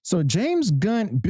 So James Gunn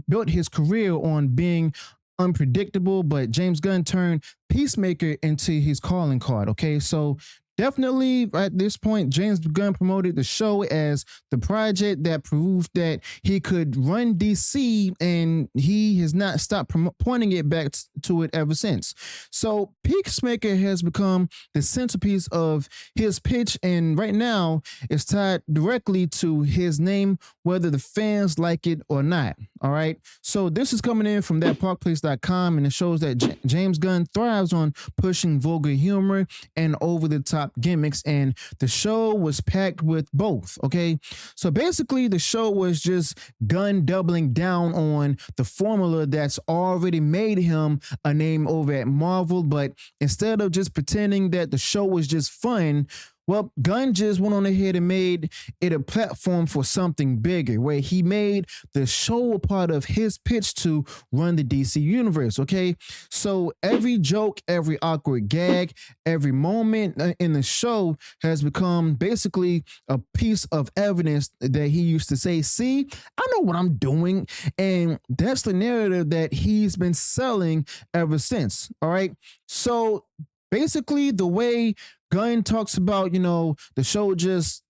built his career on being unpredictable, but James Gunn turned Peacemaker into his calling card. Okay, so definitely at this point, James Gunn promoted the show as the project that proved that he could run DC, and he has not stopped pointing it back to it ever since. So Peacemaker has become the centerpiece of his pitch, and right now it's tied directly to his name, whether the fans like it or not. All right. So this is coming in from thatparkplace.com, and it shows that James Gunn thrives on pushing vulgar humor and over the top gimmicks, and the show was packed with both. Okay. So basically, the show was just Gunn doubling down on the formula that's already made him a name over at Marvel, but instead of just pretending that the show was just fun, well, Gunn just went on ahead and made it a platform for something bigger, where he made the show a part of his pitch to run the DC universe. Okay. So every joke, every awkward gag, every moment in the show has become basically a piece of evidence that he used to say, see, I know what I'm doing. And that's the narrative that he's been selling ever since. All right. So basically, the way Gunn talks about, the show this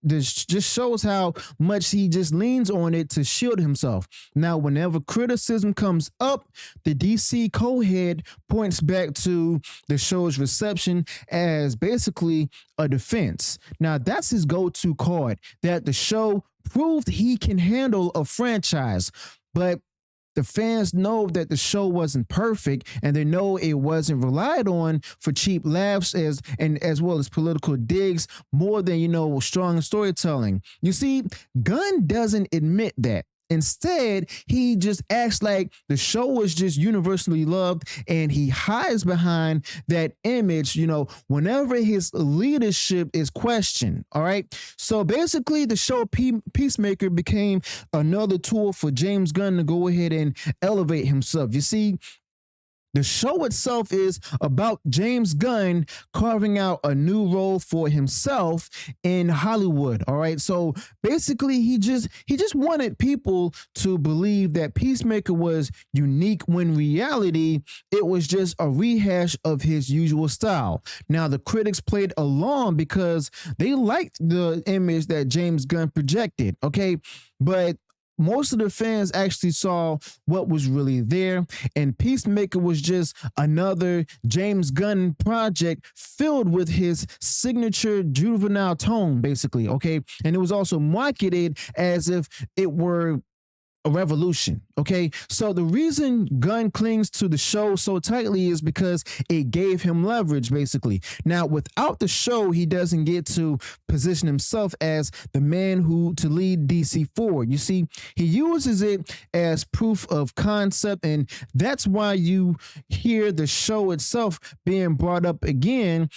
just shows how much he just leans on it to shield himself. Now, whenever criticism comes up, the DC co-head points back to the show's reception as basically a defense. Now, that's his go-to card, that the show proved he can handle a franchise, but the fans know that the show wasn't perfect, and they know it wasn't relied on for cheap laughs as well as political digs more than strong storytelling. You see, Gunn doesn't admit that. Instead, he just acts like the show was just universally loved, and he hides behind that image, whenever his leadership is questioned. All right. So basically, the show Peacemaker became another tool for James Gunn to go ahead and elevate himself. You see, the show itself is about James Gunn carving out a new role for himself in Hollywood. All right. So basically, he just wanted people to believe that Peacemaker was unique, when reality it was just a rehash of his usual style. Now, the critics played along because they liked the image that James Gunn projected. Okay. But most of the fans actually saw what was really there, and Peacemaker was just another James Gunn project filled with his signature juvenile tone, basically. Okay. And it was also marketed as if it were a revolution. Okay. So the reason Gunn clings to the show so tightly is because it gave him leverage, basically. Now, without the show, he doesn't get to position himself as the man who to lead DC forward. You see, he uses it as proof of concept, and that's why you hear the show itself being brought up again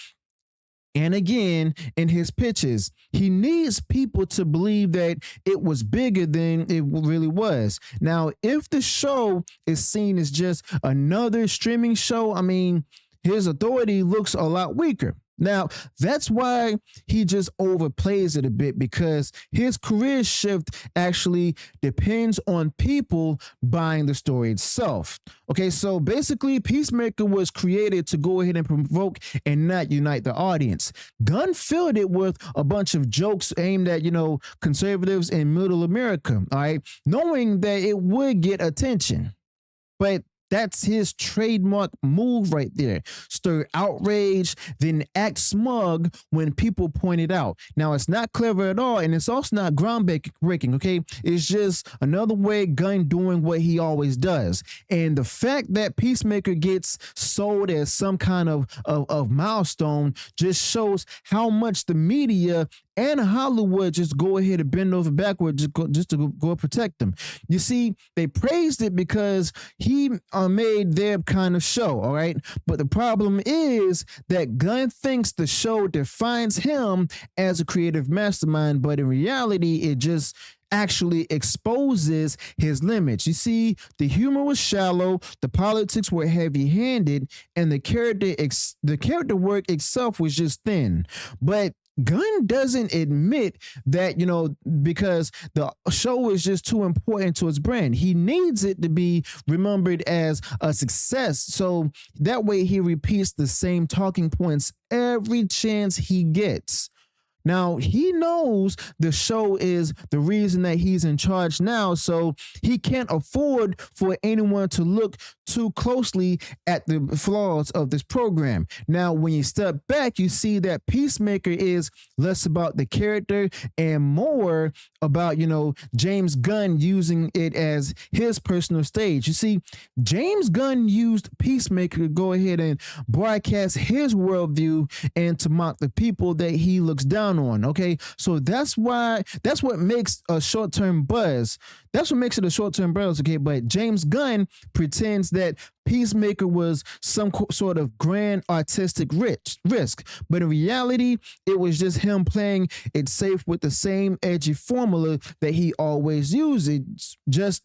and again in his pitches. He needs people to believe that it was bigger than it really was. Now, if the show is seen as just another streaming show, I mean, his authority looks a lot weaker. Now, that's why he just overplays it a bit, because his career shift actually depends on people buying the story itself. Okay, so basically, Peacemaker was created to go ahead and provoke and not unite the audience. Gunn filled it with a bunch of jokes aimed at, conservatives in middle America, all right, knowing that it would get attention. But that's his trademark move right there. Stir outrage, then act smug when people point it out. Now, it's not clever at all, and it's also not groundbreaking, okay? It's just another way Gunn doing what he always does. And the fact that Peacemaker gets sold as some kind of milestone just shows how much the media and Hollywood just go ahead and bend over backward just to go protect them. You see, they praised it because he made their kind of show, all right? But the problem is that Gunn thinks the show defines him as a creative mastermind, but in reality, it just actually exposes his limits. You see, the humor was shallow, the politics were heavy-handed, and the character work itself was just thin. But Gunn doesn't admit that, because the show is just too important to his brand. He needs it to be remembered as a success. So that way he repeats the same talking points every chance he gets. Now, he knows the show is the reason that he's in charge now, so he can't afford for anyone to look too closely at the flaws of this program. Now, when you step back, you see that Peacemaker is less about the character and more about, James Gunn using it as his personal stage. You see, James Gunn used Peacemaker to go ahead and broadcast his worldview and to mock the people that he looks down on. Okay, so that's what makes a short-term buzz. That's what makes it a short-term buzz. Okay, but James Gunn pretends that Peacemaker was some sort of grand artistic risk, but in reality, it was just him playing it safe with the same edgy formula that he always uses, just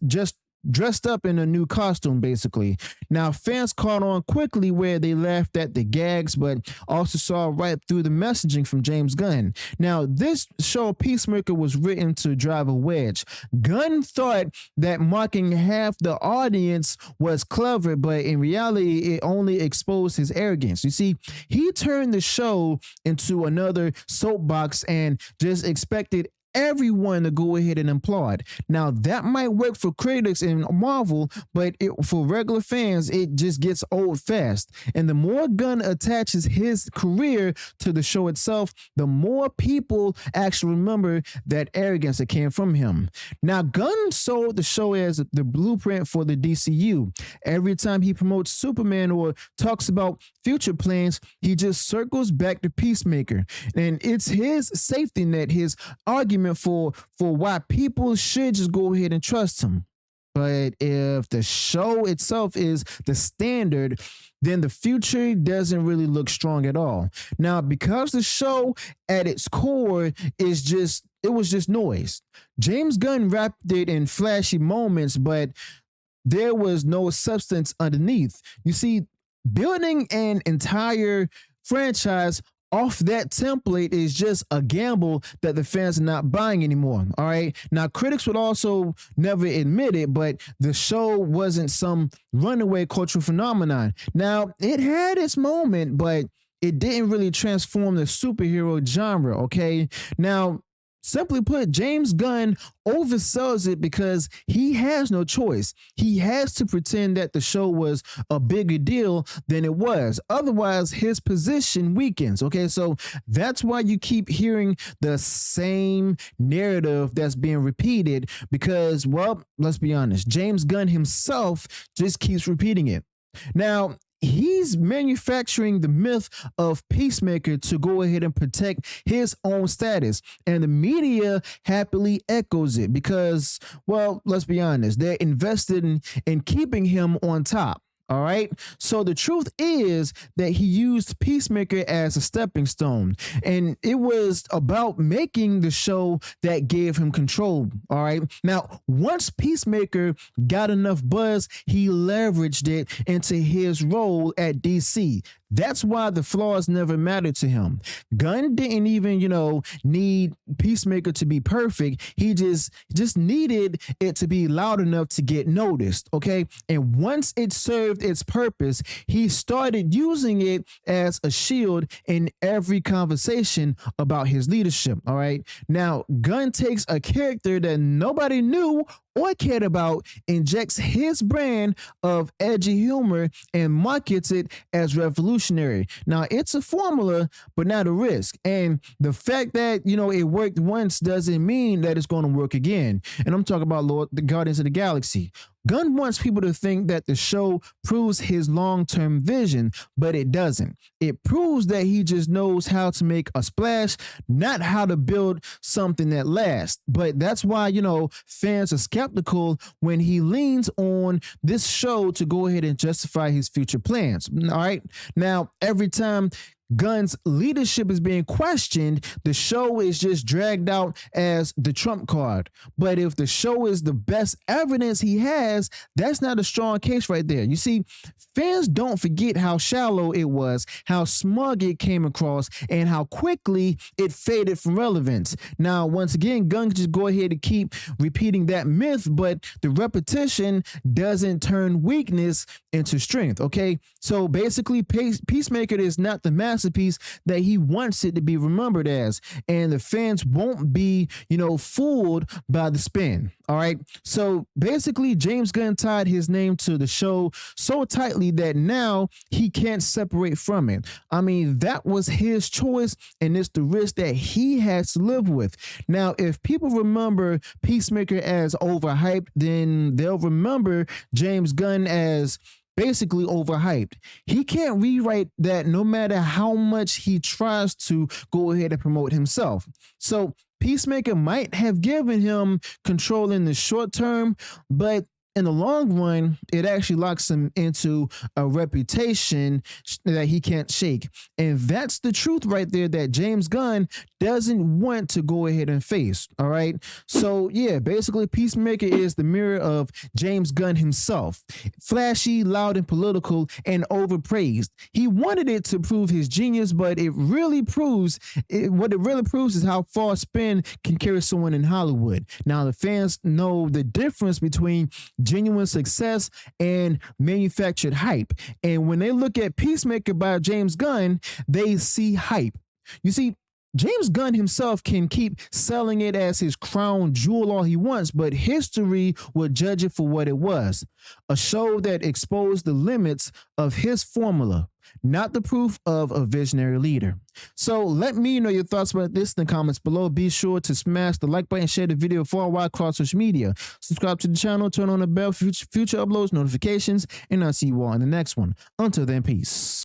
dressed up in a new costume, basically. Now, fans caught on quickly where they laughed at the gags, but also saw right through the messaging from James Gunn. Now, this show, Peacemaker, was written to drive a wedge. Gunn thought that mocking half the audience was clever, but in reality, it only exposed his arrogance. You see, he turned the show into another soapbox and just expected everyone to go ahead and applaud. Now, that might work for critics in Marvel, but for regular fans, it just gets old fast. And the more Gunn attaches his career to the show itself, the more people actually remember that arrogance that came from him. Now, Gunn sold the show as the blueprint for the DCU. Every time he promotes Superman or talks about future plans, he just circles back to Peacemaker. And it's his safety net, his argument for why people should just go ahead and trust him. But if the show itself is the standard, then the future doesn't really look strong at all. Now, because the show at its core is it was just noise. James Gunn wrapped it in flashy moments, but there was no substance underneath. You see, building an entire franchise off that template is just a gamble that the fans are not buying anymore. All right. Now, critics would also never admit it, but the show wasn't some runaway cultural phenomenon. Now, it had its moment, but it didn't really transform the superhero genre. Okay. Now, simply put, James Gunn oversells it because he has no choice. He has to pretend that the show was a bigger deal than it was. Otherwise, his position weakens. Okay, so that's why you keep hearing the same narrative that's being repeated because, well, let's be honest, James Gunn himself just keeps repeating it. Now, he's manufacturing the myth of Peacemaker to go ahead and protect his own status. And the media happily echoes it because, well, let's be honest, they're invested in keeping him on top. All right. So the truth is that he used Peacemaker as a stepping stone, and it was about making the show that gave him control. All right. Now, once Peacemaker got enough buzz, he leveraged it into his role at DC. That's why the flaws never mattered to him. Gunn didn't even, need Peacemaker to be perfect. He just needed it to be loud enough to get noticed. Okay. And once it served its purpose, he started using it as a shield in every conversation about his leadership. All right. Now, Gunn takes a character that nobody knew or cared about, injects his brand of edgy humor, and markets it as revolutionary. Now, it's a formula, but not a risk. And the fact that, it worked once doesn't mean that it's going to work again. And I'm talking about the Guardians of the Galaxy. Gunn wants people to think that the show proves his long-term vision, but it doesn't. It proves that he just knows how to make a splash, not how to build something that lasts. But that's why, fans are skeptical when he leans on this show to go ahead and justify his future plans. All right. Now, every time Gunn's leadership is being questioned, the show is just dragged out as the trump card. But if the show is the best evidence he has, that's not a strong case right there. You see, fans don't forget how shallow it was, how smug it came across, and how quickly it faded from relevance. Now, once again, Gunn can just go ahead and keep repeating that myth, but the repetition doesn't turn weakness into strength, okay? So basically, Peacemaker is not the masterpiece that he wants it to be remembered as, and the fans won't be, fooled by the spin. All right. So basically, James Gunn tied his name to the show so tightly that now he can't separate from it. I mean, that was his choice, and it's the risk that he has to live with. Now, if people remember Peacemaker as overhyped, then they'll remember James Gunn as basically overhyped. He can't rewrite that no matter how much he tries to go ahead and promote himself. So Peacemaker might have given him control in the short term, but in the long run, it actually locks him into a reputation that he can't shake. And that's the truth right there that James Gunn doesn't want to go ahead and face. All right. So, yeah, basically, Peacemaker is the mirror of James Gunn himself. Flashy, loud, and political, and overpraised. He wanted it to prove his genius, but what it really proves is how far spin can carry someone in Hollywood. Now, the fans know the difference between genuine success and manufactured hype. And when they look at Peacemaker by James Gunn, they see hype. You see, James Gunn himself can keep selling it as his crown jewel all he wants, but history will judge it for what it was. A show that exposed the limits of his formula, not the proof of a visionary leader. So let me know your thoughts about this in the comments below. Be sure to smash the like button, share the video far and wide across social media. Subscribe to the channel, turn on the bell for future uploads, notifications, and I'll see you all in the next one. Until then, peace.